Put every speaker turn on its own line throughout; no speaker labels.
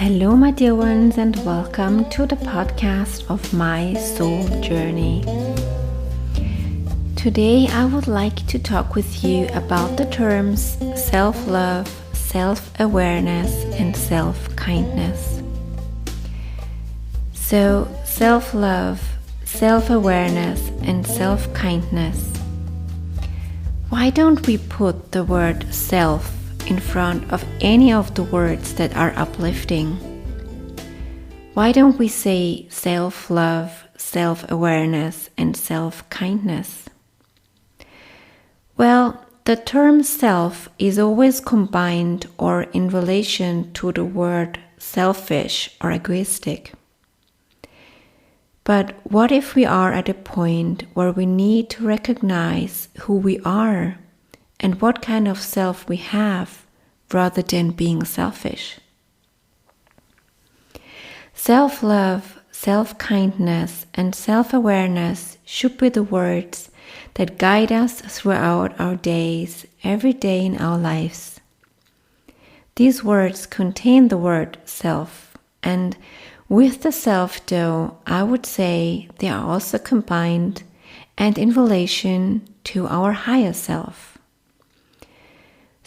Hello, my dear ones, and welcome to the podcast of My Soul Journey. Today, I would like to talk with you about the terms self-love, self-awareness, and self-kindness. So, self-love, self-awareness, and self-kindness. Why don't we put the word self in front of any of the words that are uplifting? Why don't we say self-love, self-awareness, and self-kindness? Well, the term self is always combined or in relation to the word selfish or egoistic. But what if we are at a point where we need to recognize who we are and what kind of self we have, rather than being selfish? Self-love, self-kindness, and self-awareness should be the words that guide us throughout our days, every day in our lives. These words contain the word self, and with the self, though, I would say they are also combined and in relation to our higher self.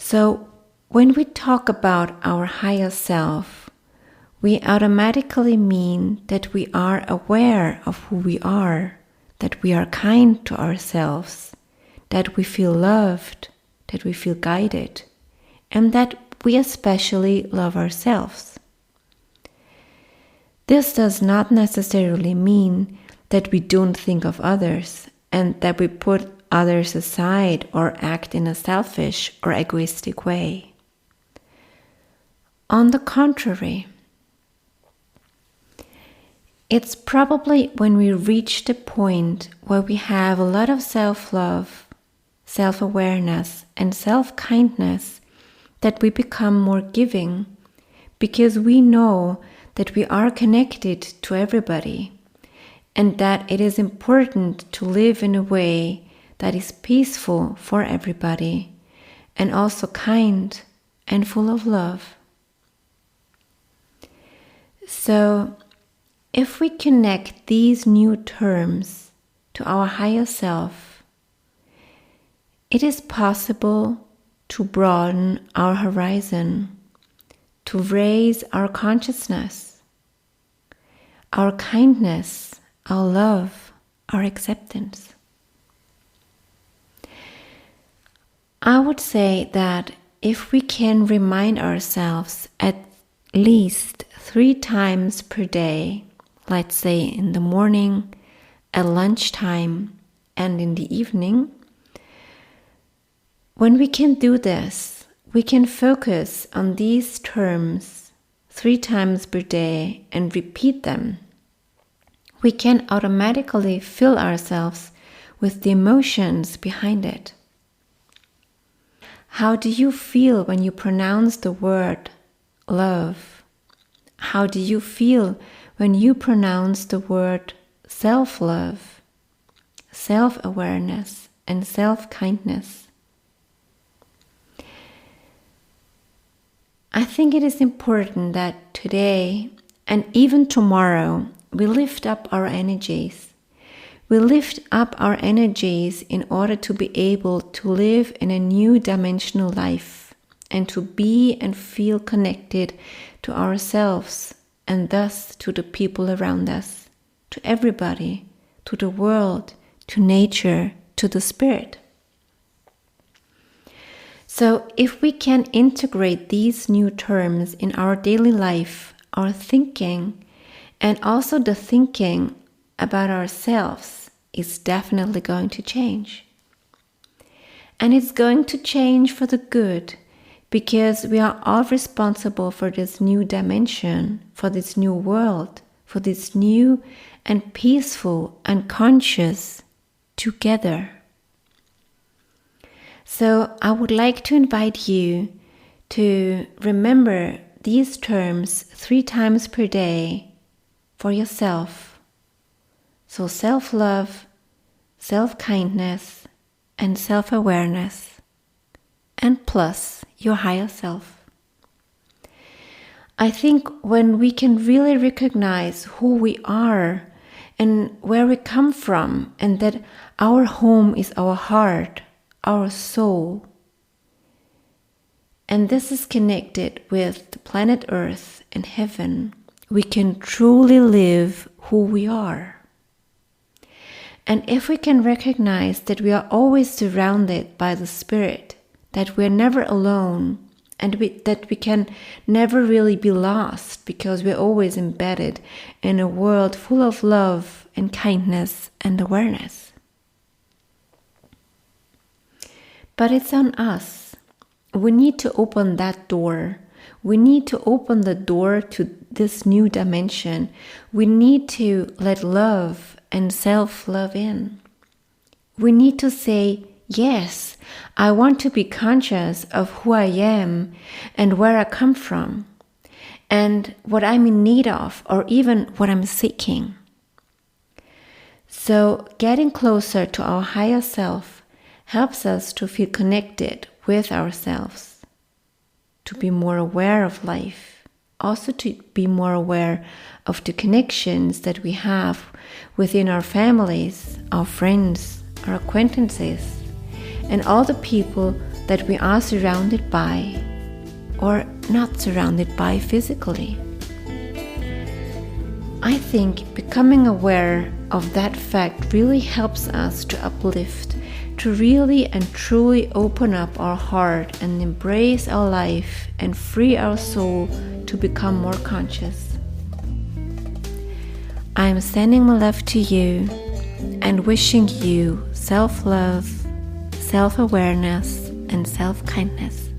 So, when we talk about our higher self, we automatically mean that we are aware of who we are, that we are kind to ourselves, that we feel loved, that we feel guided, and that we especially love ourselves. This does not necessarily mean that we don't think of others and that we put others aside or act in a selfish or egoistic way. On the contrary, it's probably when we reach the point where we have a lot of self-love, self-awareness, and self-kindness that we become more giving, because we know that we are connected to everybody and that it is important to live in a way that is peaceful for everybody and also kind and full of love. So, if we connect these new terms to our higher self, it is possible to broaden our horizon, to raise our consciousness, our kindness, our love, our acceptance. I would say that if we can remind ourselves at least 3 times per day, let's say in the morning, at lunchtime, and in the evening, when we can do this, we can focus on these terms 3 times per day and repeat them. We can automatically fill ourselves with the emotions behind it. How do you feel when you pronounce the word love? How do you feel when you pronounce the word self-love, self-awareness, and self-kindness? I think it is important that today and even tomorrow we lift up our energies. We lift up our energies in order to be able to live in a new dimensional life and to be and feel connected to ourselves and thus to the people around us, to everybody, to the world, to nature, to the spirit. So if we can integrate these new terms in our daily life, our thinking, and also the thinking about ourselves is definitely going to change. And it's going to change for the good, because we are all responsible for this new dimension, for this new world, for this new and peaceful and conscious together. So I would like to invite you to remember these terms 3 times per day for yourself. So self-love, self-kindness, and self-awareness, and plus your higher self. I think when we can really recognize who we are and where we come from, and that our home is our heart, our soul, and this is connected with the planet Earth and heaven, we can truly live who we are. And if we can recognize that we are always surrounded by the Spirit, that we're never alone, and that we can never really be lost because we're always embedded in a world full of love and kindness and awareness. But it's on us. We need to open that door. We need to open the door to this new dimension. We need to let love and self-love in. We need to say, yes, I want to be conscious of who I am and where I come from and what I'm in need of, or even what I'm seeking. So getting closer to our higher self helps us to feel connected with ourselves, to be more aware of life, also to be more aware of the connections that we have within our families, our friends, our acquaintances, and all the people that we are surrounded by or not surrounded by physically. I think becoming aware of that fact really helps us to uplift, to really and truly open up our heart and embrace our life and free our soul to become more conscious. I am sending my love to you and wishing you self-love, self-awareness, and self-kindness.